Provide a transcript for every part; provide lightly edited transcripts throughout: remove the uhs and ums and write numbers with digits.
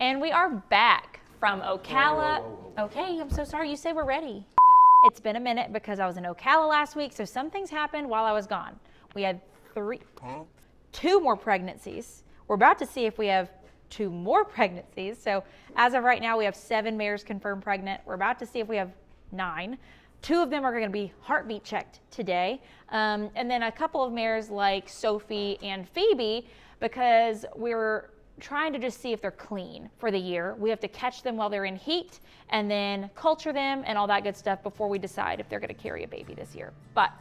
And we are back from Ocala. Whoa. Okay, I'm so sorry. You say we're ready. It's been a minute because I was in Ocala last week, so some things happened while I was gone. We had two more pregnancies. We're about to see if we have 2 more pregnancies. So as of right now, we have 7 mares confirmed pregnant. We're about to see if we have 9. 2 of them are going to be heartbeat checked today. And then a couple of mares like Sophie and Phoebe, because we're trying to just see if they're clean for the year. We have to catch them while they're in heat and then culture them and all that good stuff before we decide if they're going to carry a baby this year. But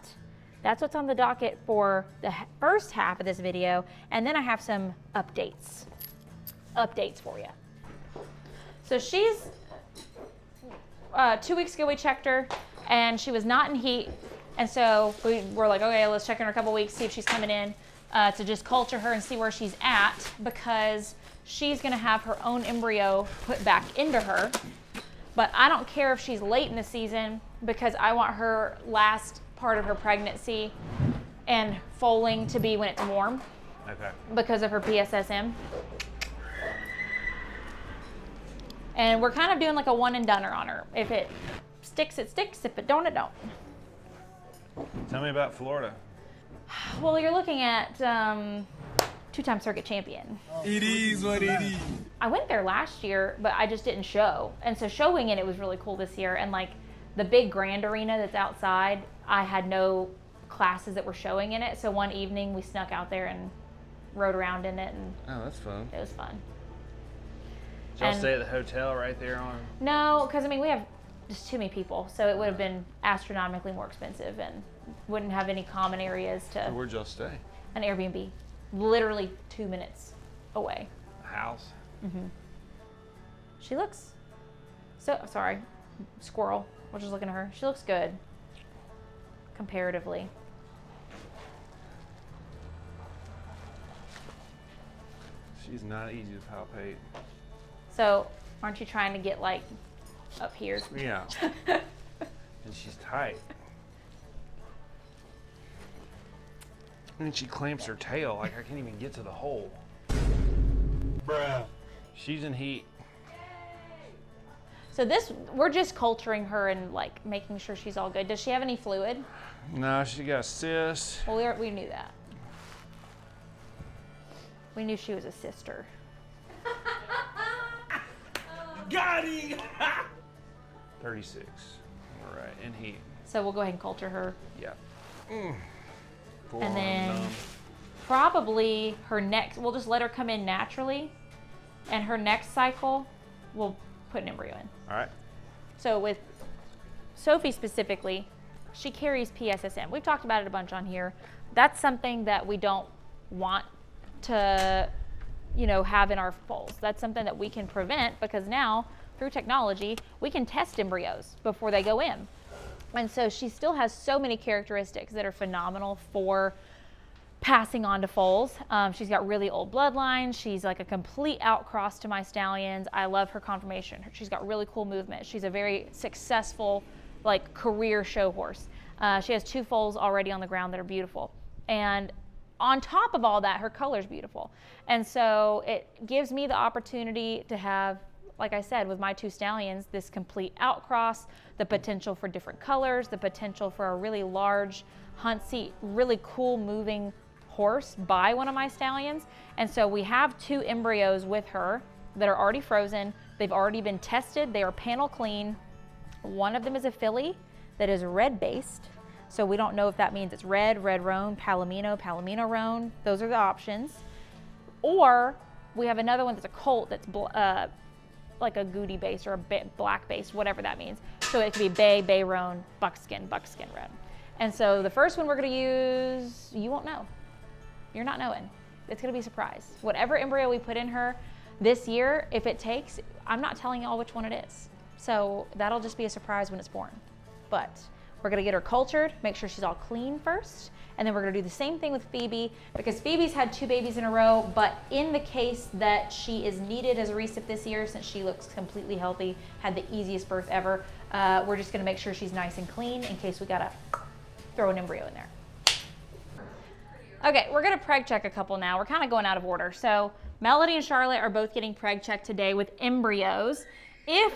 that's what's on the docket for the first half of this video. And then I have some updates for you. So she's 2 weeks ago we checked her and she was not in heat, and so we were like, okay, let's check in her a couple weeks, see if she's coming in to just culture her and see where she's at, because she's going to have her own embryo put back into her. But I don't care if she's late in the season, because I want her last part of her pregnancy and foaling to be when it's warm. Okay. Because of her PSSM. And we're kind of doing like a one and doneer on her. If it sticks, it sticks. If it don't, it don't. Tell me about Florida. Well, you're looking at 2-time circuit champion. It is what it is. I went there last year, but I just didn't show. And so showing in it was really cool this year. And like the big grand arena that's outside, I had no classes that were showing in it. So one evening we snuck out there and rode around in it, and Oh, that's fun. it was fun. Did y'all stay at the hotel right there on? No, because I mean, we have just too many people, so it would have been astronomically more expensive and wouldn't have any common areas to. Where'd y'all stay? An Airbnb, literally 2 minutes away. A house? Mm-hmm. She looks so, sorry, squirrel, we're just looking at her. She looks good, comparatively. She's not easy to palpate. So, aren't you trying to get like up here? Yeah. And she's tight. And she clamps her tail, like I can't even get to the hole. Bruh. She's in heat. So we're just culturing her and like making sure she's all good. Does she have any fluid? No, she got cysts. Well, we knew that. We knew she was a sister. Got him! 36. All right, in heat. So we'll go ahead and culture her. Yeah. And then probably her next, we'll just let her come in naturally, and her next cycle, we'll put an embryo in. All right. So with Sophie specifically, she carries PSSM. We've talked about it a bunch on here. That's something that we don't want to, have in our foals. That's something that we can prevent, because now through technology, we can test embryos before they go in. And so she still has so many characteristics that are phenomenal for passing on to foals. She's got really old bloodlines. She's like a complete outcross to my stallions. I love her conformation. She's got really cool movement. She's a very successful career show horse. She has 2 foals already on the ground that are beautiful. And on top of all that, her color's beautiful. And so it gives me the opportunity to have, like I said, with my 2 stallions, this complete outcross, the potential for different colors, the potential for a really large hunt seat, really cool moving horse by one of my stallions. And so we have 2 embryos with her that are already frozen. They've already been tested. They are panel clean. One of them is a filly that is red based. So we don't know if that means it's red roan, palomino roan. Those are the options. Or we have another one that's a colt that's like a goody base or a black base, whatever that means. So it could be bay roan, buckskin roan. And so the first one we're gonna use, you won't know. You're not knowing. It's gonna be a surprise. Whatever embryo we put in her this year, if it takes, I'm not telling y'all which one it is. So that'll just be a surprise when it's born. But we're gonna get her cultured, make sure she's all clean first, and then we're gonna do the same thing with Phoebe, because Phoebe's had 2 babies in a row, but in the case that she is needed as a recip this year, since she looks completely healthy, had the easiest birth ever, we're just gonna make sure she's nice and clean in case we gotta throw an embryo in there. Okay, we're gonna preg check a couple now. We're kind of going out of order. So Melody and Charlotte are both getting preg checked today with embryos. If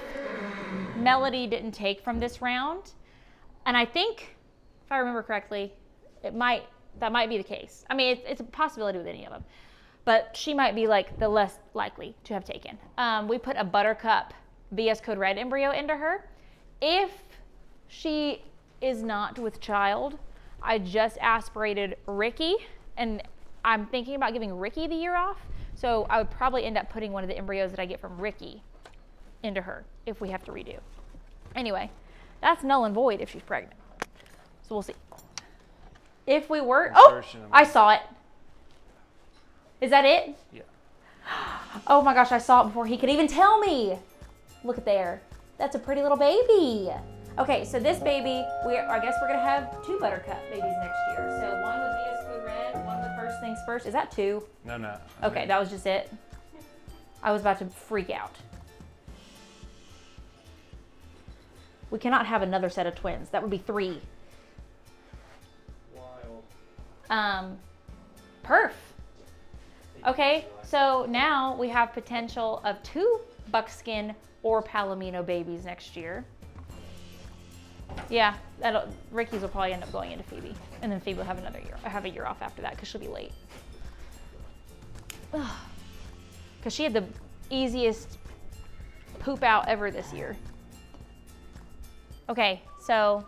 Melody didn't take from this round, and I think, if I remember correctly, that might be the case. I mean, it's a possibility with any of them, but she might be like the less likely to have taken. We put a Buttercup BS code red embryo into her. If she is not with child, I just aspirated Rikki, and I'm thinking about giving Rikki the year off. So I would probably end up putting one of the embryos that I get from Rikki into her if we have to redo. Anyway, that's null and void if she's pregnant. So we'll see. If we were, oh, I saw it. Is that it? Yeah. Oh my gosh, I saw it before he could even tell me. Look at there. That's a pretty little baby. Okay, so this baby, I guess we're gonna have 2 Buttercup babies next year. So one with BS code red, one with first things first. Is that 2? No. Okay, that was just it. I was about to freak out. We cannot have another set of twins. That would be 3. Wild. Perf. Okay, so now we have potential of 2 buckskin or palomino babies next year. Yeah, Rikki's will probably end up going into Phoebe, and then Phoebe will have a year off after that because she'll be late. Because she had the easiest poop out ever this year. Okay, so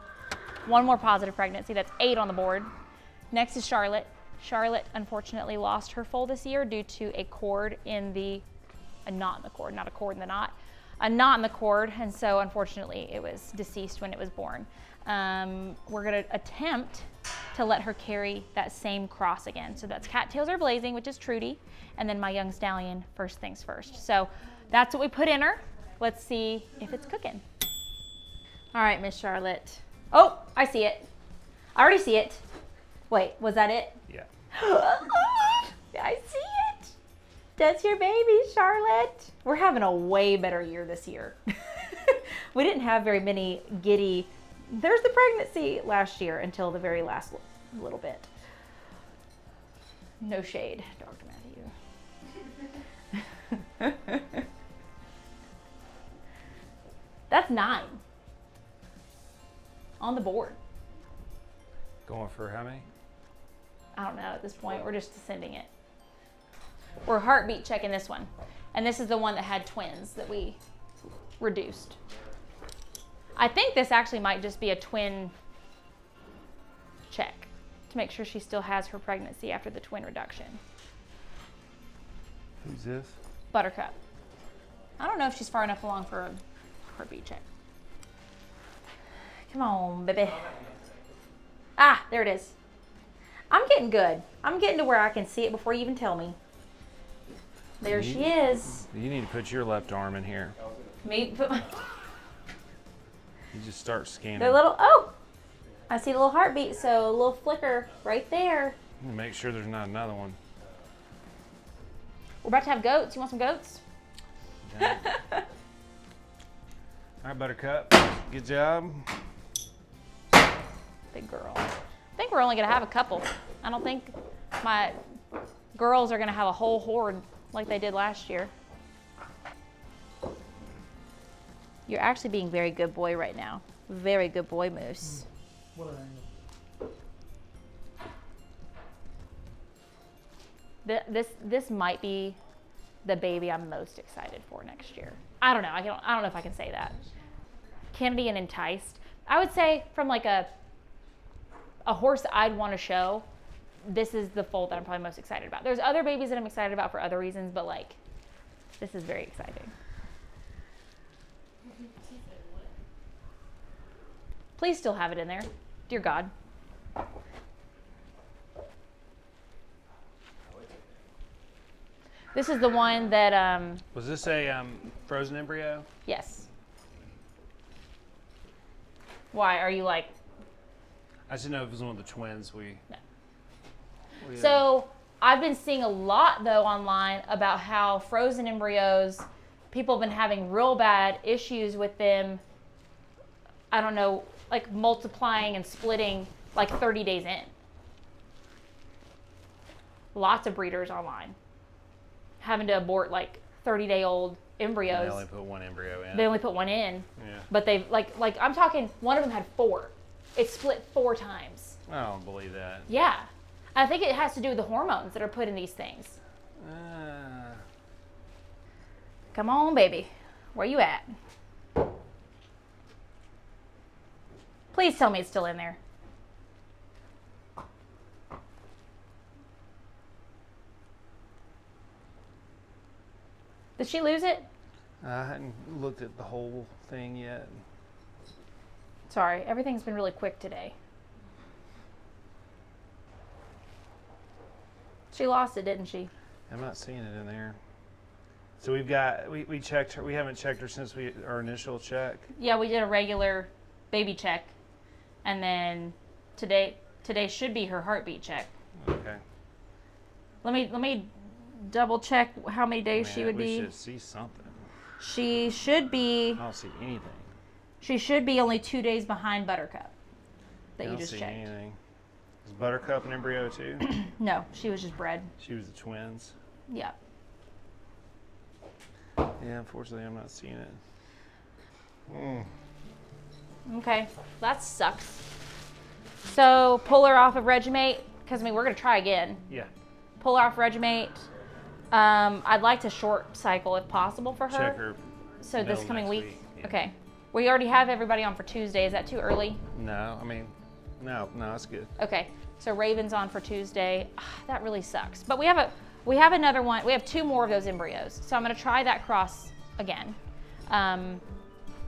one more positive pregnancy. That's 8 on the board. Next is Charlotte. Charlotte unfortunately lost her foal this year due to a cord in the, a knot in the cord, not a cord in the knot, a knot in the cord, and so unfortunately it was deceased when it was born. We're gonna attempt to let her carry that same cross again. So that's Cattails Are Blazing, which is Trudy, and then my young stallion, First Things First. So that's what we put in her. Let's see if it's cooking. All right, Miss Charlotte. Oh, I see it. I already see it. Wait, was that it? Yeah. I see it. That's your baby, Charlotte. We're having a way better year this year. We didn't have very many giddy, there's the pregnancy last year until the very last little bit. No shade, Dr. Matthew. That's 9 on the board. Going for how many? I don't know at this point. We're just sending it. We're heartbeat checking this one. And this is the one that had twins that we reduced. I think this actually might just be a twin check to make sure she still has her pregnancy after the twin reduction. Who's this? Buttercup. I don't know if she's far enough along for a heartbeat check. Come on, baby. Ah, there it is. I'm getting good. I'm getting to where I can see it before you even tell me. There she is. You need to put your left arm in here. Me put my... You just start scanning. They're little, oh! I see a little heartbeat, so a little flicker right there. Make sure there's not another one. We're about to have goats. You want some goats? Okay. All right, Buttercup. Good job. Big girl. I think we're only going to have a couple. I don't think my girls are going to have a whole horde like they did last year. You're actually being very good boy right now. Very good boy, Moose. What an angle. This might be the baby I'm most excited for next year. I don't know. I don't know if I can say that. Kennedy and Enticed. I would say from like a horse that I'd want to show, this is the foal that I'm probably most excited about. There's other babies that I'm excited about for other reasons, but like, this is very exciting. Please still have it in there. Dear God. This is the one that, Was this a frozen embryo? yes. Why, are you like? I just didn't know if it was one of the twins we... No. we So I've been seeing a lot though online about how frozen embryos, people have been having real bad issues with them. I don't know, like multiplying and splitting like 30 days in. Lots of breeders online. having to abort like 30-day-old embryos. They only put one embryo in. They only put one in. Yeah. But they've like I'm talking, one of them had 4. It split 4 times. I don't believe that. Yeah. I think it has to do with the hormones that are put in these things. Come on, baby. Where you at? Please tell me it's still in there. Did she lose it? I hadn't looked at the whole thing yet. Sorry, everything's been really quick today. She lost it, didn't she? I'm not seeing it in there. So we checked her. We haven't checked her since our initial check. Yeah, we did a regular baby check, and then today should be her heartbeat check. Okay. Let me double check how many days she would be. We should see something. She should be. I don't see anything. She should be only 2 days behind Buttercup. That you I don't just see checked. anything. Is Buttercup an embryo too? No, she was just bred. She was the twins. Yeah. Yeah, unfortunately, I'm not seeing it. Okay, that sucks. So pull her off of Regimate, because I mean we're gonna try again. Yeah. Pull her off Regimate. I'd like to short cycle if possible for her. Check her. So this middle coming next week. Yeah. Okay. We already have everybody on for Tuesday. Is that too early? No, I mean, no, that's good. Okay. So Raven's on for Tuesday. That really sucks. But we have another one. We have 2 more of those embryos. So I'm gonna try that cross again.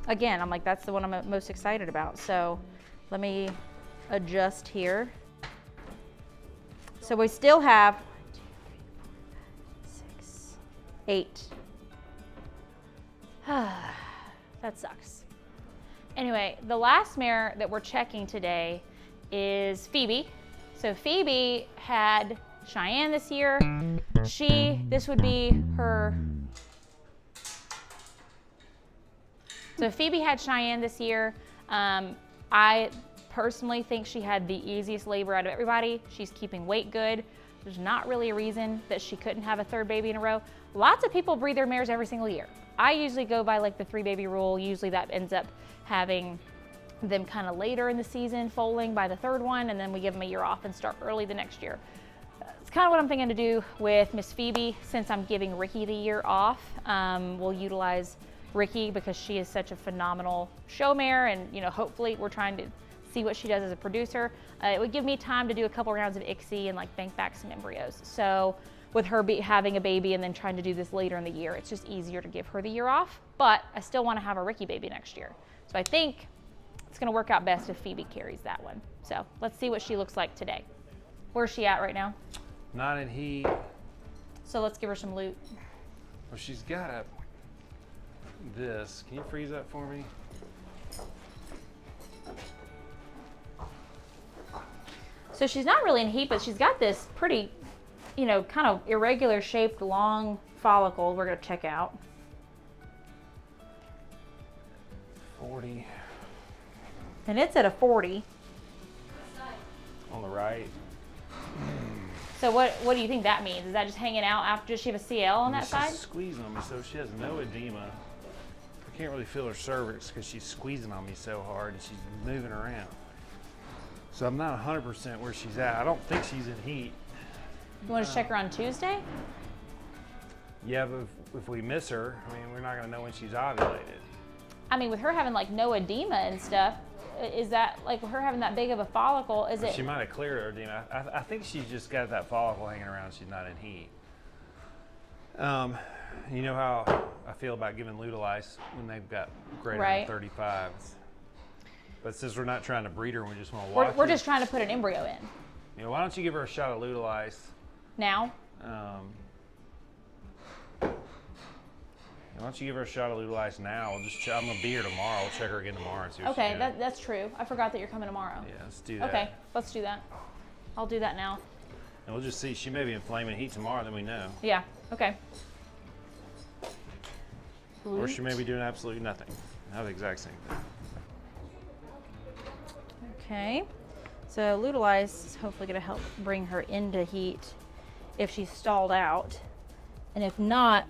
Again, I'm like, that's the one I'm most excited about. So let me adjust here. So we still have 1, 2, 3, 4, 5, 6, 8. That sucks. Anyway, the last mare that we're checking today is Phoebe. So Phoebe had Cheyenne this year. This would be her. So Phoebe had Cheyenne this year. I personally think she had the easiest labor out of everybody. She's keeping weight good. There's not really a reason that she couldn't have a 3rd baby in a row. Lots of people breed their mares every single year. I usually go by like the 3 baby rule. Usually that ends up having them kind of later in the season, foaling by the 3rd one, and then we give them a year off and start early the next year. It's kind of what I'm thinking to do with Miss Phoebe. Since I'm giving Rikki the year off, we'll utilize Rikki because she is such a phenomenal show mare, and hopefully we're trying to see what she does as a producer. It would give me time to do a couple rounds of ICSI and like bank back some embryos. So with her having a baby and then trying to do this later in the year, it's just easier to give her the year off, but I still want to have a Rikki baby next year. So I think it's going to work out best if Phoebe carries that one. So let's see what she looks like today. Where's she at right now? Not in heat. So let's give her some loot. Well, she's got this. Can you freeze that for me? So she's not really in heat, but she's got this pretty, kind of irregular shaped long follicle we're going to check out. 40. And it's at a 40. On the right. So what do you think that means? Is that just hanging out after she have a CL on that side? She's squeezing on me, so she has no edema. I can't really feel her cervix because she's squeezing on me so hard and she's moving around. So I'm not 100% where she's at. I don't think she's in heat. You want to check her on Tuesday? Yeah, but if we miss her, I mean, we're not going to know when she's ovulated. I mean, with her having like no edema and stuff, is that like her having that big of a follicle? Is it? She might have cleared her edema. I think she's just got that follicle hanging around. She's not in heat. You know how I feel about giving Lutalice when they've got greater than 35. But since we're not trying to breed her, we just want to watch we're just trying to put an embryo in. Why don't you give her a shot of Lutalice? Now? Why don't you give her a shot of Lutalice now? I'm going to be here tomorrow. I'll check her again tomorrow and see what Okay, she's doing. that's true. I forgot that you're coming tomorrow. Yeah, let's do that. Okay, let's do that. I'll do that now. And we'll just see. She may be in flaming heat tomorrow, then we know. Yeah, okay. Or she may be doing absolutely nothing. Not the exact same thing. Okay, so Lutalice is hopefully going to help bring her into heat if she's stalled out. And if not,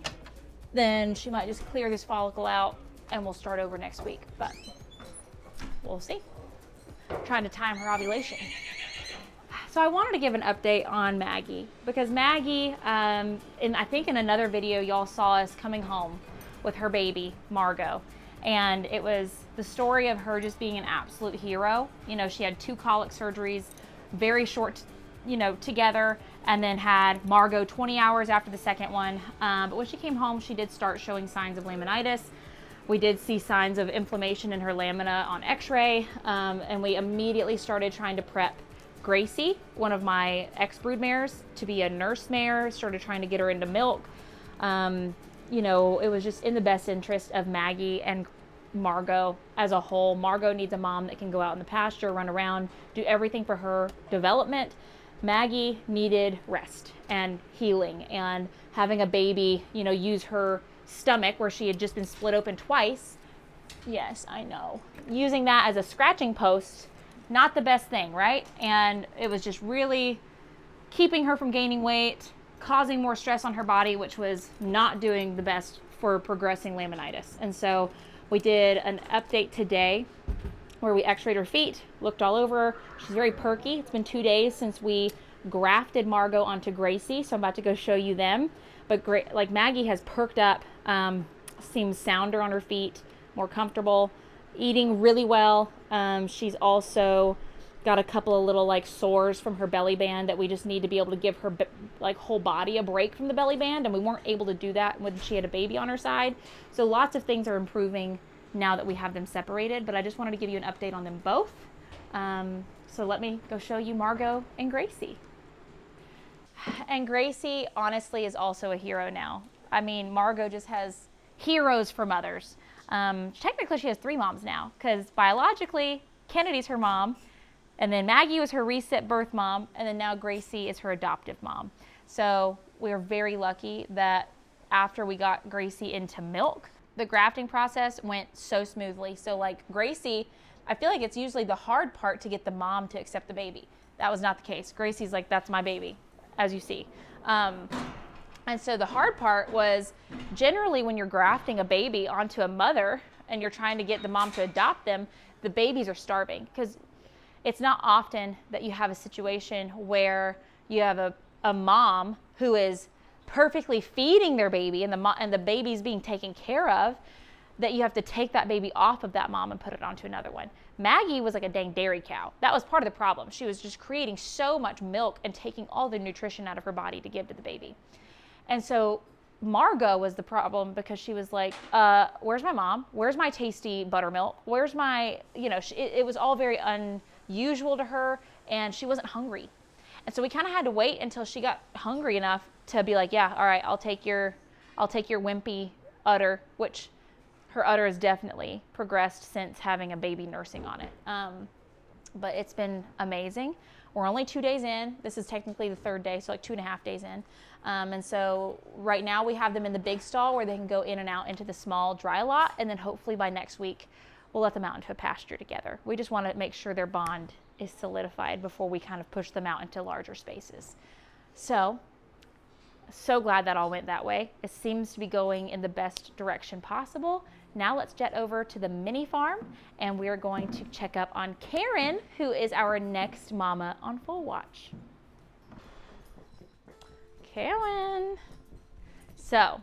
then she might just clear this follicle out and we'll start over next week, but we'll see. Trying to time her ovulation. So I wanted to give an update on Maggie because Maggie, I think in another video, y'all saw us coming home with her baby, Margo. And it was the story of her just being an absolute hero. You know, she had 2 colic surgeries, very short, you know, together, and then had Margo 20 hours after the second one. But when she came home, she did start showing signs of laminitis. We did see signs of inflammation in her lamina on x-ray, and we immediately started trying to prep Gracie, one of my ex-brood mares, to be a nurse mare, started trying to get her into milk. You know, it was just in the best interest of Maggie and Margo as a whole. Margo needs a mom that can go out in the pasture, run around, do everything for her development. Maggie needed rest and healing and having a baby, you know, use her stomach where she had just been split open twice. Yes, I know. Using that as a scratching post, not the best thing, right? And it was just really keeping her from gaining weight, causing more stress on her body, which was not doing the best for progressing laminitis. And so we did an update today where we x-rayed her feet, looked all over her. She's very perky. It's been 2 days since we grafted Margo onto Gracie, so I'm about to go show you them. But like Maggie has perked up, seems sounder on her feet, more comfortable, eating really well. She's also got a couple of little like sores from her belly band that we just need to be able to give her like whole body a break from the belly band, and we weren't able to do that when she had a baby on her side. So lots of things are improving now that we have them separated, but I just wanted to give you an update on them both. So let me go show you Margo and Gracie. And Gracie honestly is also a hero now. I mean, Margo just has heroes for mothers. Technically she has 3 moms now, because biologically Kennedy's her mom, and then Maggie was her reset birth mom, and then now Gracie is her adoptive mom. So we're very lucky that after we got Gracie into milk, the grafting process went so smoothly. So like Gracie, I feel like it's usually the hard part to get the mom to accept the baby. That was not the case. Gracie's like, that's my baby, as you see. And so the hard part was generally when you're grafting a baby onto a mother and you're trying to get the mom to adopt them, the babies are starving, because it's not often that you have a situation where you have a mom who is perfectly feeding their baby and the baby's being taken care of, that you have to take that baby off of that mom and put it onto another one. Maggie was like a dang dairy cow. That was part of the problem. She was just creating so much milk and taking all the nutrition out of her body to give to the baby. And so Margo was the problem, because she was like, where's my mom? Where's my tasty buttermilk? Where's my, you know, it was all very unusual to her, and she wasn't hungry. And so we kind of had to wait until she got hungry enough to be like, yeah, all right, I'll take your wimpy udder, which her udder has definitely progressed since having a baby nursing on it. But it's been amazing. We're only 2 days in. This is technically the 3rd day, so like 2.5 days in. And so right now we have them in the big stall where they can go in and out into the small dry lot. And then hopefully by next week, we'll let them out into a pasture together. We just want to make sure their bond is solidified before we kind of push them out into larger spaces. So glad that all went that way. It seems to be going in the best direction possible. Now let's jet over to the mini farm, and we are going to check up on Karen, who is our next mama on Full Watch. Karen. So,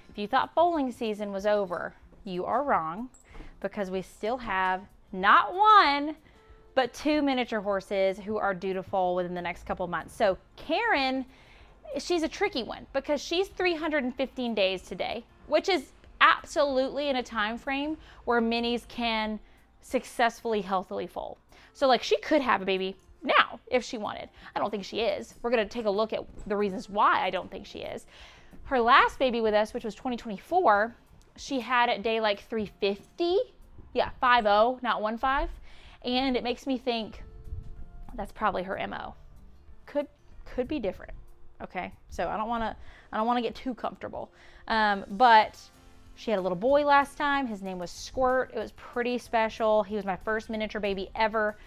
if you thought bowling season was over, you are wrong, because we still have not 1, but 2 miniature horses who are due to foal within the next couple months. So Karen, she's a tricky one, because she's 315 days today, which is absolutely in a time frame where minis can successfully, healthily foal. So like she could have a baby now if she wanted. I don't think she is. We're going to take a look at the reasons why I don't think she is. Her last baby with us, which was 2024, she had at day like 350. Yeah, 50, not 15. And it makes me think that's probably her MO. Could be different. Okay. So I don't want to get too comfortable. But she had a little boy last time. His name was Squirt. It was pretty special. He was my first miniature baby ever.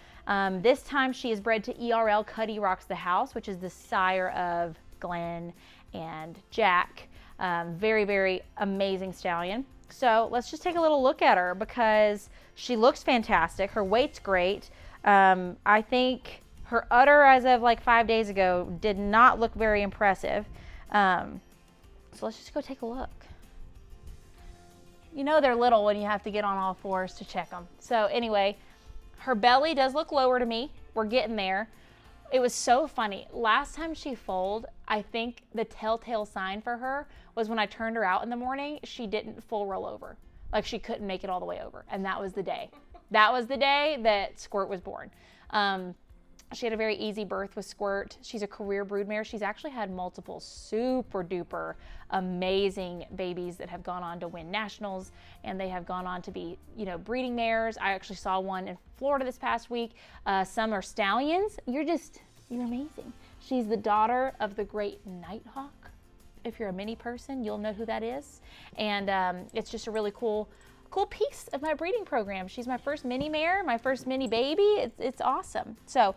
This time she is bred to ERL Cuddy Rocks the House, which is the sire of Glenn and Jack. Very, very amazing stallion. So let's just take a little look at her because she looks fantastic. Her weight's great. I think her udder as of like 5 days ago did not look very impressive. So let's just go take a look. You know they're little when you have to get on all fours to check them. So anyway, her belly does look lower to me. We're getting there. It was so funny. Last time she foaled, I think the telltale sign for her was when I turned her out in the morning, she didn't full roll over. Like she couldn't make it all the way over. And that was the day. That was the day that Squirt was born. She had a very easy birth with Squirt. She's a career broodmare. She's actually had multiple super duper amazing babies that have gone on to win nationals, and they have gone on to be, you know, breeding mares. I actually saw one in Florida this past week. Some are stallions. You're amazing. She's the daughter of the great Nighthawk. If you're a mini person, you'll know who that is. And it's just a really cool piece of my breeding program. She's my first mini mare, my first mini baby. It's awesome. So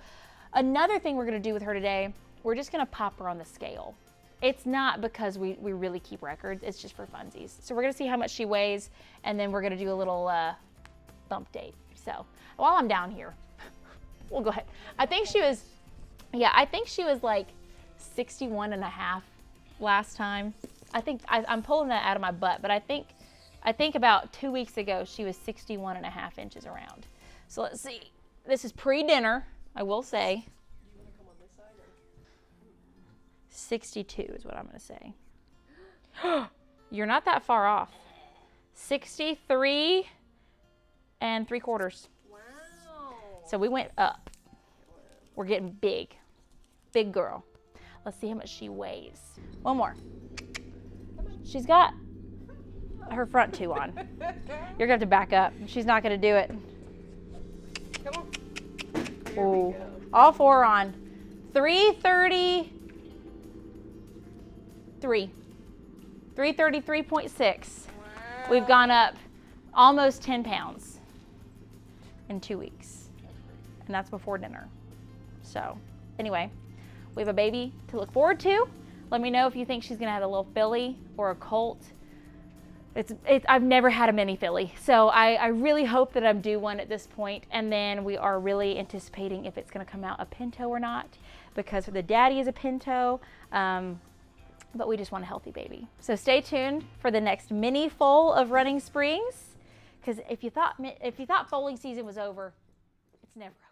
another thing we're gonna do with her today, we're just gonna pop her on the scale. It's not because we really keep records, it's just for funsies. So we're gonna see how much she weighs, and then we're gonna do a little bump date. So while I'm down here, we'll go ahead. I think she was like 61 and a half last time. I think I'm pulling that out of my butt, but I think about 2 weeks ago, she was 61 and a half inches around. So let's see. This is pre-dinner, I will say. Do you want to come on this side or? 62 is what I'm going to say. You're not that far off. 63 and 3/4. Wow. So we went up. We're getting big. Big girl. Let's see how much she weighs. One more. She's got her front two on. You're gonna have to back up. She's not gonna do it. Come on. Ooh. All four are on. 333. 333.6. Wow. We've gone up almost 10 pounds in 2 weeks. And that's before dinner. So anyway, we have a baby to look forward to. Let me know if you think she's gonna have a little filly or a colt. I've never had a mini filly, so I really hope that I'm due one at this point, and then we are really anticipating if it's going to come out a pinto or not, because the daddy is a pinto, but we just want a healthy baby. So stay tuned for the next mini foal of Running Springs, because if you thought foaling season was over, it's never over.